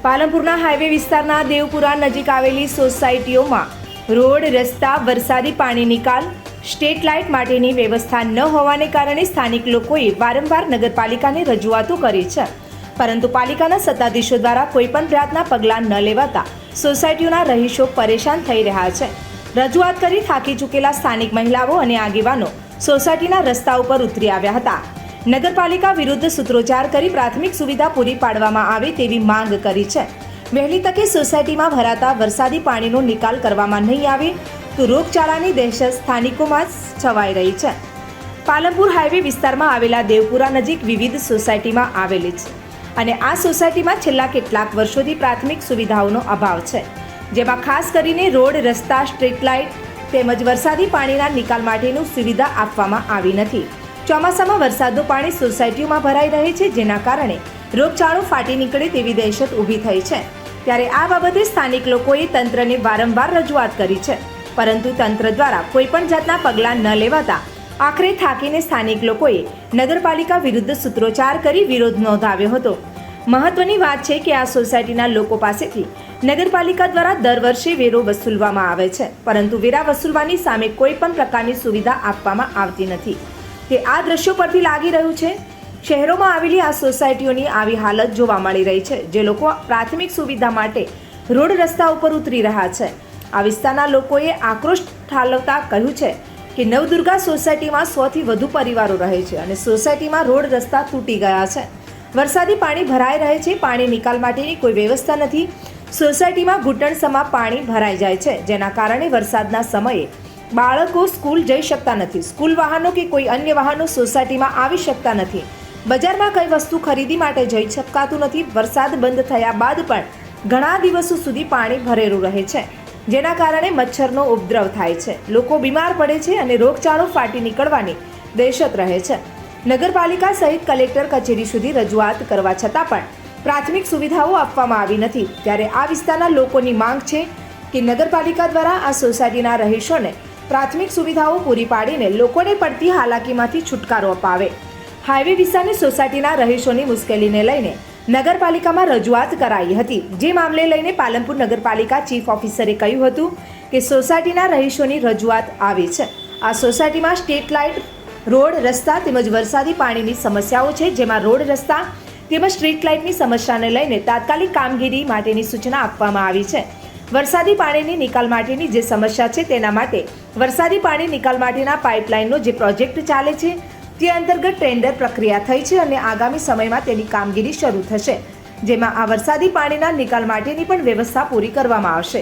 પાલનપુરના highway વિસ્તારના દેવપુરા નજીક આવેલી સોસાયટીઓમાં રોડ, રસ્તા, વરસાદી પાણી નિકાલ, સ્ટ્રીટ લાઇટ માટેની વ્યવસ્થા ન હોવાને કારણે સ્થાનિક લોકોએ વારંવાર નગરપાલિકાને રજૂઆતો કરી છે, પરંતુ પાલિકાના સત્તાધીશો દ્વારા કોઈપણ જાતના પગલાં ન લેવાતા સોસાયટીઓના રહીશો પરેશાન થઈ રહ્યા છે. રજૂઆત કરી થાકી ચૂકેલા સ્થાનિક મહિલાઓ અને આગેવાનો સોસાયટીના રસ્તા ઉપર ઉતરી આવ્યા હતા. નગરપાલિકા વિરુદ્ધ સૂત્રોચ્ચાર કરી પ્રાથમિક સુવિધા પૂરી પાડવામાં આવે તેવી માંગ કરી છે. વહેલી તકે સોસાયટીમાં ભરાતા વરસાદી પાણીનો નિકાલ કરવામાં નહીં આવે તો રોગચાળાની દહેશત સ્થાનિકોમાં છવાઈ રહી છે. પાલનપુર હાઈવે વિસ્તારમાં આવેલા દેવપુરા નજીક વિવિધ સોસાયટીમાં આવેલી છે અને આ સોસાયટીમાં છેલ્લા કેટલાક વર્ષોથી પ્રાથમિક સુવિધાઓનો અભાવ છે, જેમાં ખાસ કરીને રોડ, રસ્તા, સ્ટ્રીટ લાઇટ તેમજ વરસાદી પાણીના નિકાલ માટેની સુવિધા આપવામાં આવી નથી. ચોમાસામાં વરસાદનું પાણી સોસાયટીઓમાં ભરાઈ રહે છે, જેના કારણે રોગચાળો ફાટી નીકળે તેવી દહેશત ઊભી થઈ છે. ત્યારે આ બાબતે સ્થાનિક લોકોએ તંત્રને વારંવાર રજૂઆત કરી છે, પરંતુ તંત્ર દ્વારા કોઈપણ જાતના પગલાં ન લેવાતા આખરે થાકીને સ્થાનિક લોકોએ નગરપાલિકા વિરુદ્ધ સૂત્રોચ્ચાર કરી વિરોધ નોંધાવ્યો હતો. મહત્વની વાત છે કે આ સોસાયટીના લોકો પાસેથી નગરપાલિકા દ્વારા દર વર્ષે વેરો વસૂલવામાં આવે છે, પરંતુ વેરા વસૂલવાની સામે કોઈ પણ પ્રકારની સુવિધા આપવામાં આવતી નથી. તે આ દ્રશ્યો પરથી લાગી રહ્યું છે. શહેરોમાં આવેલી આ સોસાયટીઓની આવી હાલત જોવા મળી રહી છે, જે લોકો પ્રાથમિક સુવિધા માટે રોડ રસ્તા ઉપર ઉતરી રહ્યા છે. આ વિસ્તારના લોકોએ આક્રોશ ઠાલવતા કહ્યું છે કે નવદુર્ગા સોસાયટીમાં 100થી વધુ પરિવારો રહે છે અને સોસાયટીમાં રોડ રસ્તા તૂટી ગયા છે. વરસાદી પાણી ભરાઈ રહે છે. પાણી નિકાલ માટેની કોઈ વ્યવસ્થા નથી. સોસાયટીમાં ઘૂંટણસમા પાણી ભરાઈ જાય છે, જેના કારણે વરસાદના સમયે બાળકો સ્કૂલ જઈ શકતા નથી. સ્કૂલ વાહનો કે કોઈ અન્ય વાહનો સોસાયટીમાં આવી શકતા નથી. બજારમાં કઈ વસ્તુ ખરીદી માટે જઈ શકાતું નથી. વરસાદ બંધ થયા બાદ પણ ઘણા દિવસો સુધી પાણી ભરેલું રહે છે, જેના કારણે મચ્છરનો ઉપદ્રવ થાય છે, લોકો બીમાર પડે છે અને રોગચાળો ફાટી નીકળવાની દહેશત રહે છે. નગરપાલિકા સહિત કલેક્ટર કચેરી સુધી રજૂઆત કરવા છતાં પણ પ્રાથમિક સુવિધાઓ આપવામાં આવી નથી. ત્યારે આ વિસ્તારના લોકોની માંગ છે કે નગરપાલિકા દ્વારા આ સોસાયટીના રહીશોને પ્રાથમિક સુવિધાઓ પૂરી પાડીને લોકોને પડતી હાલાકીમાંથી છુટકારો અપાવે. હાઈવે વિસ્તારની સોસાયટીના રહીશોની મુશ્કેલીને લઈને નગરપાલિકામાં રજૂઆત કરાઈ હતી, જે મામલે લઈને પાલનપુર નગરપાલિકા ચીફ ઓફિસરે કહ્યું હતું કે સોસાયટીના રહીશોની રજૂઆત આવી છે. આ સોસાયટીમાં સ્ટ્રીટ લાઇટ, રોડ, રસ્તા તેમજ વરસાદી પાણીની સમસ્યાઓ છે, જેમાં રોડ, રસ્તા તેમજ સ્ટ્રીટ લાઇટની સમસ્યાને લઈને તાત્કાલિક કામગીરી માટેની સૂચના આપવામાં આવી છે. વરસાદી પાણીની નિકાલ માટેની જે સમસ્યા છે તેના માટે વરસાદી પાણી નિકાલ માટેના પાઇપલાઇનનો જે પ્રોજેક્ટ ચાલે છે તે અંતર્ગત ટેન્ડર પ્રક્રિયા થઈ છે અને આગામી સમયમાં તેની કામગીરી શરૂ થશે, જેમાં આ વરસાદી પાણીના નિકાલ માટેની પણ વ્યવસ્થા પૂરી કરવામાં આવશે.